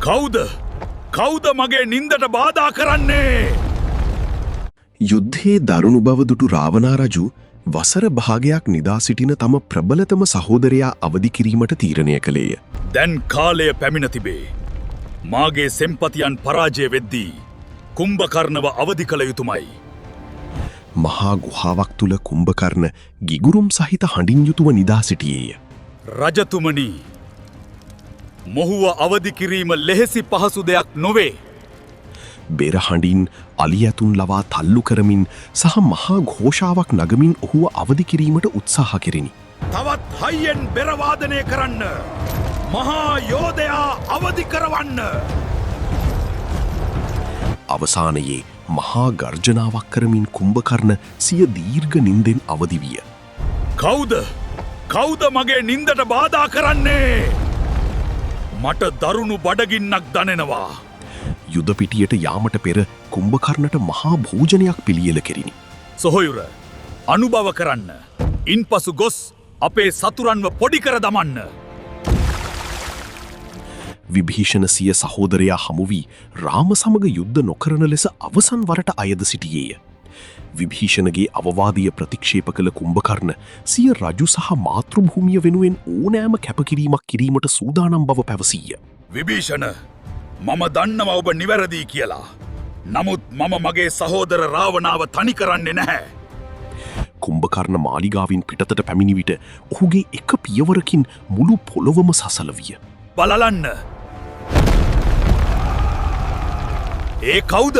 කවුද මගේ නින්දට බාධා කරන්නේ? යුද්ධයේ දරුණු බව දුටු රාවණා රජු වසර භාගයක් නිදා සිටින තම ප්‍රබලතම සහෝදරයා අවදි කිරීමට තීරණය කළේය. දැන් කාලය පැමිණ තිබේ. මාගේ සෙම්පතියන් පරාජය වෙද්දී කුම්භකර්ණව අවදි කළ යුතුමයි. මහා ගුහාවක් තුල කුම්භකර්ණ ගිගුරුම් සහිත හඬින් යුතුව නිදා සිටියේය. රජතුමනි, මොහුව අවදි කිරීම ලෙහෙසි පහසු දෙයක් නොවේ. බෙර හඬින් අලි ඇතුන් ලවා තල්ලු කරමින් සහ මහා ഘോഷාවක් නගමින් ඔහුව අවදි කිරීමට උත්සාහ කෙරිනි. තවත් හයියෙන් බෙර වාදනය කරන්න. මහා යෝධයා අවදි කරවන්න. අවසානයේ මහා ගර්ජනාවක් කරමින් කුම්භකර්ණ සිය දීර්ඝ නින්දෙන් අවදි විය. කවුද මගේ නින්දට බාධා කරන්නේ? මට දරුණු බඩගින්නක් දනෙනවා. යුද පිටියට යාමට පෙර කුම්භකර්ණට මහා භෝජනයක් පිළියෙල කෙරිනි. සොහොයුර, අනුභව කරන්න. ඉන්පසු ගොස් අපේ සතුරන්ව පොඩි කර දමන්න. විභීෂණ සිය සහෝදරයා හමු වී රාම සමග යුද්ධ නොකරන ලෙස අවසන් වරට අයද සිටියේය. විභීෂණගේ අවවාදය ප්‍රතික්ෂේප කළ කුම්භකර්ණ සිය රජු සහ මාතෘභූමිය වෙනුවෙන් ඕනෑම කැපකිරීමක් කිරීමට සූදානම් බව පැවසීය. විභීෂණ, මම දන්නවා ඔබ නිවැරදි කියලා. නමුත් මම මගේ සහෝදර රාවණාව තනි කරන්නේ නැහැ. කුම්භකර්ණ මාලිගාවෙන් පිටතට පැමිණි විට ඔහුගේ එක පියවරකින් මුළු පොළොවම සසල විය. බලන්න. ඒ කවුද?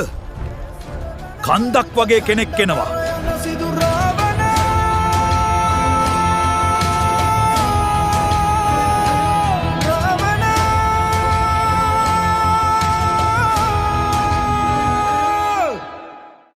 කන්දක් වගේ කෙනෙක් එනවා.